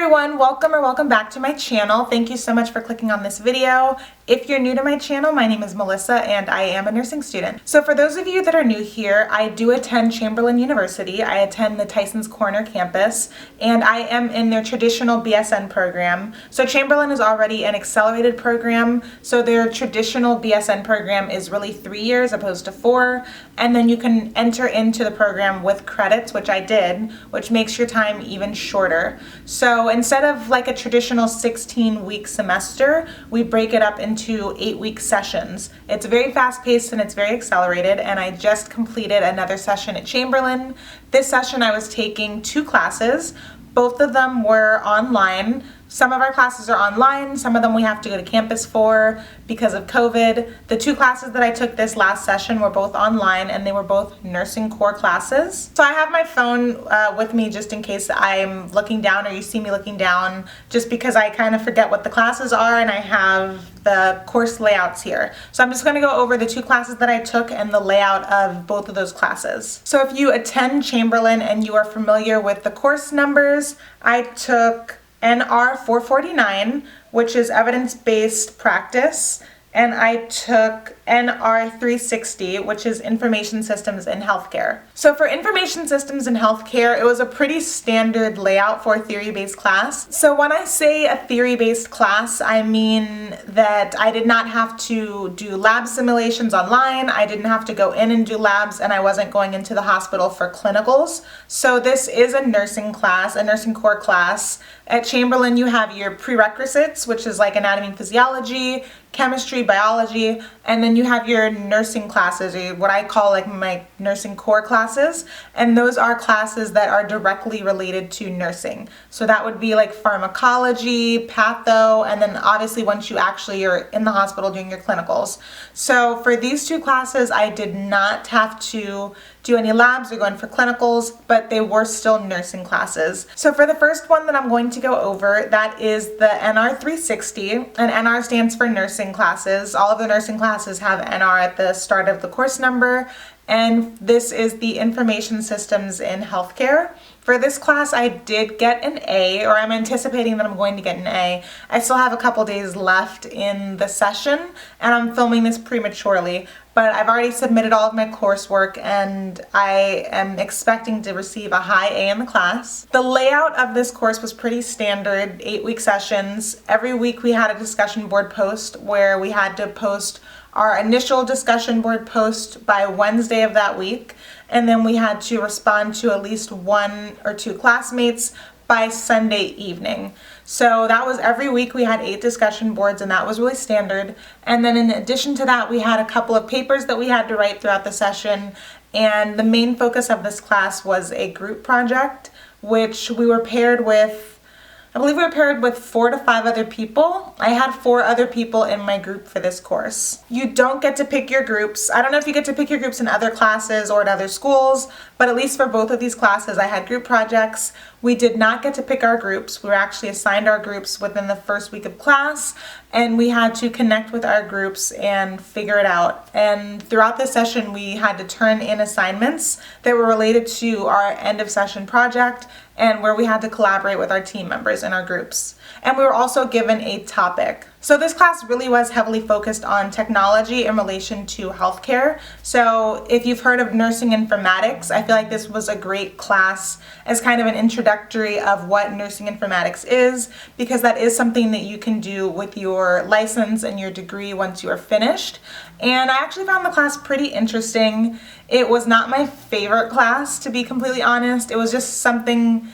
everyone, welcome back to my channel. Thank you so much for clicking on this video. If you're new to my channel, my name is Melissa and I am a nursing student. So for those of you that are new here, I do attend Chamberlain University. I attend the Tyson's Corner campus and I am in their traditional BSN program. So Chamberlain is already an accelerated program, so their traditional BSN program is really 3 years opposed to 4, and then you can enter into the program with credits, which I did, which makes your time even shorter. So instead of like a traditional 16-week semester, we break it up into 8-week sessions. It's very fast-paced and it's very accelerated, and I just completed another session at Chamberlain. This session I was taking 2 classes. Both of them were online. Some of our classes are online, some of them we have to go to campus for because of COVID. The 2 classes that I took this last session were both online and they were both nursing core classes. So I have my phone with me just in case I'm looking down or you see me looking down, just because I kind of forget what the classes are, and I have the course layouts here. So I'm just going to go over the 2 classes that I took and the layout of both of those classes. So if you attend Chamberlain and you are familiar with the course numbers, I took NR 449, which is evidence-based practice, and I took NR 360, which is information systems in healthcare. So for information systems in healthcare, it was a pretty standard layout for a theory-based class. So when I say a theory-based class, I mean that I did not have to do lab simulations online, I didn't have to go in and do labs, and I wasn't going into the hospital for clinicals. So this is a nursing class, a nursing core class. At Chamberlain, you have your prerequisites, which is like anatomy and physiology, chemistry, biology, and then you have your nursing classes, or what I call like my nursing core classes, and those are classes that are directly related to nursing. So that would be like pharmacology, patho, and then obviously once you actually are in the hospital doing your clinicals. So for these 2 classes, I did not have to do any labs or go in for clinicals, but they were still nursing classes. So for the first one that I'm going to go over, that is the NR 360, and NR stands for nursing classes. All of the nursing classes have NR at the start of the course number, and this is the information systems in healthcare. For this class, I did get an A, or I'm anticipating that I'm going to get an A. I still have a couple days left in the session, and I'm filming this prematurely, but I've already submitted all of my coursework, and I am expecting to receive a high A in the class. The layout of this course was pretty standard, 8-week sessions. Every week we had a discussion board post where we had to post our initial discussion board post by Wednesday of that week, and then we had to respond to at least 1 or 2 classmates by Sunday evening. So that was every week. We had 8 discussion boards, and that was really standard. And then in addition to that, we had a couple of papers that we had to write throughout the session, and the main focus of this class was a group project, which we were paired with, I believe we were paired with 4 to 5 other people. I had 4 other people in my group for this course. You don't get to pick your groups. I don't know if you get to pick your groups in other classes or at other schools, but at least for both of these classes, I had group projects. We did not get to pick our groups. We were actually assigned our groups within the first week of class, and we had to connect with our groups and figure it out. And throughout the session, we had to turn in assignments that were related to our end of session project, and where we had to collaborate with our team members in our groups. And we were also given a topic. So this class really was heavily focused on technology in relation to healthcare. So if you've heard of nursing informatics, I feel like this was a great class as kind of an introductory of what nursing informatics is, because that is something that you can do with your license and your degree once you are finished. And I actually found the class pretty interesting. It was not my favorite class, to be completely honest. It was just something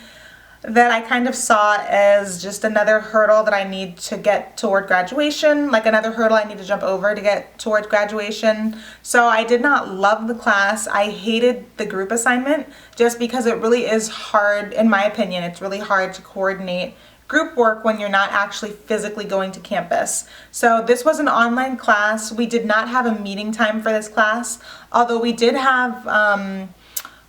that I kind of saw as just another hurdle that I need to get toward graduation, like another hurdle I need to jump over to get towards graduation. So I did not love the class. I hated the group assignment just because it really is hard, in my opinion, it's really hard to coordinate group work when you're not actually physically going to campus. So this was an online class. We did not have a meeting time for this class, although we did have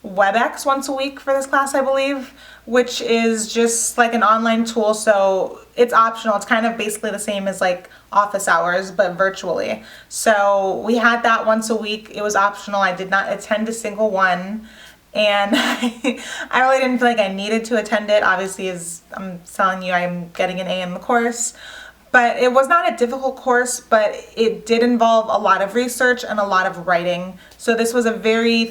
WebEx once a week for this class, I believe, which is just like an online tool, so it's optional. It's kind of basically the same as like office hours, but virtually. So we had that once a week. It was optional. I did not attend a single one. and I really didn't feel like I needed to attend it. Obviously, as I'm telling you, I'm getting an A in the course. But it was not a difficult course, but it did involve a lot of research and a lot of writing. So this was a very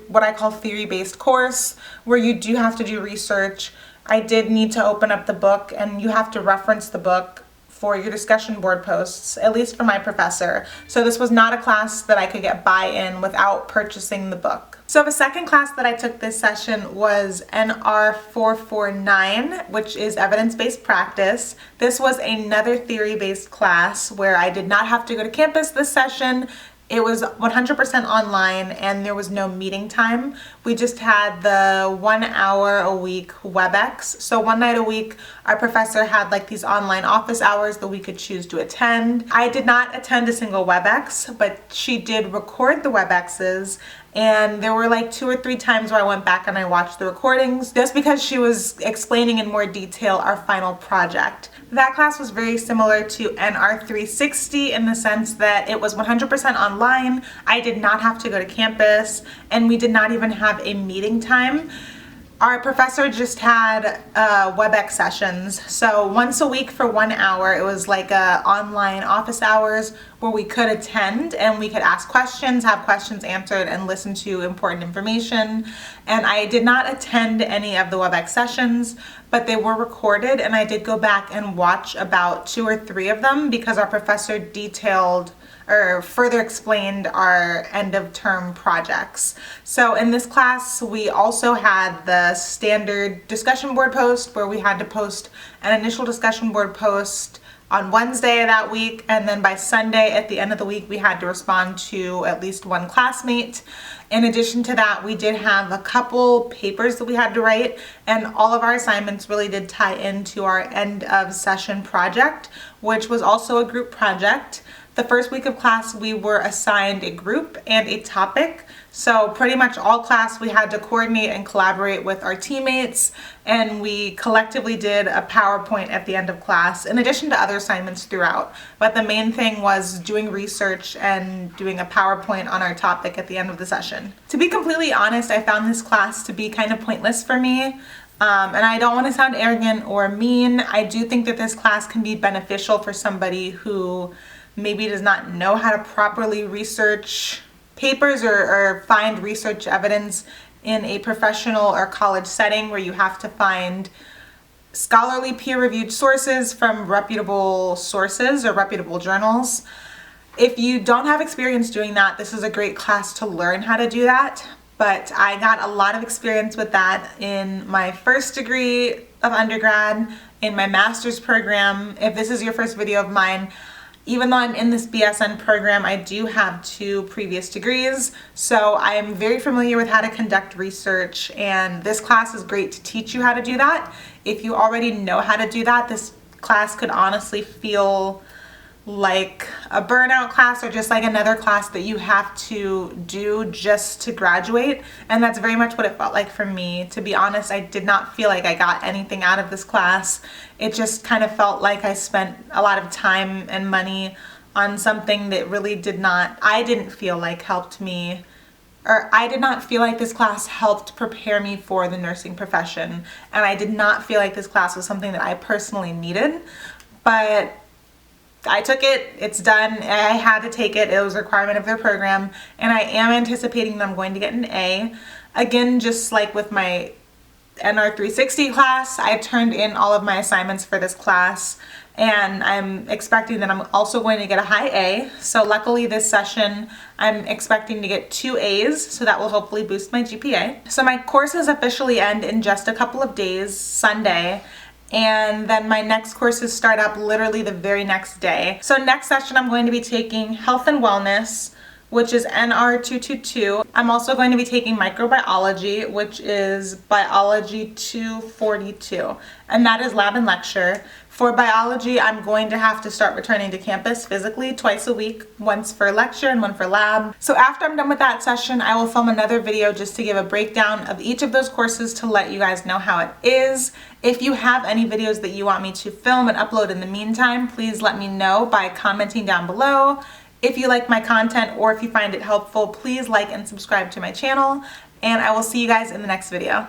what I call theory-based course where you do have to do research. I did need to open up the book, and you have to reference the book for your discussion board posts, at least for my professor. So this was not a class that I could get buy-in without purchasing the book. So the second class that I took this session was NR 449, which is evidence-based practice. This was another theory-based class where I did not have to go to campus this session. It was 100% online and there was no meeting time. We just had the 1 hour a week WebEx. So one night a week, our professor had like these online office hours that we could choose to attend. I did not attend a single WebEx, but she did record the WebExes. And there were like 2 or 3 times where I went back and I watched the recordings just because she was explaining in more detail our final project. That class was very similar to NR 360 in the sense that it was 100% online. I did not have to go to campus and we did not even have a meeting time. Our professor just had WebEx sessions. So once a week for 1 hour, it was like online office hours where we could attend and we could ask questions, have questions answered, and listen to important information. And I did not attend any of the WebEx sessions, but they were recorded and I did go back and watch about 2 or 3 of them because our professor detailed or further explained our end of term projects. So in this class, we also had the standard discussion board post where we had to post an initial discussion board post on Wednesday of that week, and then by Sunday at the end of the week, we had to respond to at least one classmate. In addition to that, we did have a couple papers that we had to write, and all of our assignments really did tie into our end of session project, which was also a group project. The first week of class, we were assigned a group and a topic. So pretty much all class, we had to coordinate and collaborate with our teammates, and we collectively did a PowerPoint at the end of class, in addition to other assignments throughout. But the main thing was doing research and doing a PowerPoint on our topic at the end of the session. To be completely honest, I found this class to be kind of pointless for me. And I don't want to sound arrogant or mean. I do think that this class can be beneficial for somebody who maybe does not know how to properly research papers or find research evidence in a professional or college setting where you have to find scholarly peer-reviewed sources from reputable sources or reputable journals. If you don't have experience doing that, this is a great class to learn how to do that. But I got a lot of experience with that in my first degree of undergrad, in my master's program. If this is your first video of mine, even though I'm in this BSN program, I do have 2 previous degrees, so I'm very familiar with how to conduct research, and this class is great to teach you how to do that. If you already know how to do that, this class could honestly feel like a burnout class or just like another class that you have to do just to graduate, and that's very much what it felt like for me. To be honest, I did not feel like I got anything out of this class. It just kind of felt like I spent a lot of time and money on something that really I didn't feel like helped me, or I did not feel like this class helped prepare me for the nursing profession, and I did not feel like this class was something that I personally needed. But I took it, it's done, I had to take it, it was a requirement of their program, and I am anticipating that I'm going to get an A. Again, just like with my NR 360 class, I turned in all of my assignments for this class, and I'm expecting that I'm also going to get a high A. So luckily this session, I'm expecting to get 2 A's, so that will hopefully boost my GPA. So my courses officially end in just a couple of days, Sunday, and then my next courses start up literally the very next day. So next session I'm going to be taking Health and Wellness, which is NR 222. I'm also going to be taking Microbiology, which is Biology 242, and that is lab and lecture. For biology, I'm going to have to start returning to campus physically twice a week, once for lecture and one for lab. So after I'm done with that session, I will film another video just to give a breakdown of each of those courses to let you guys know how it is. If you have any videos that you want me to film and upload in the meantime, please let me know by commenting down below. If you like my content or if you find it helpful, please like and subscribe to my channel. and I will see you guys in the next video.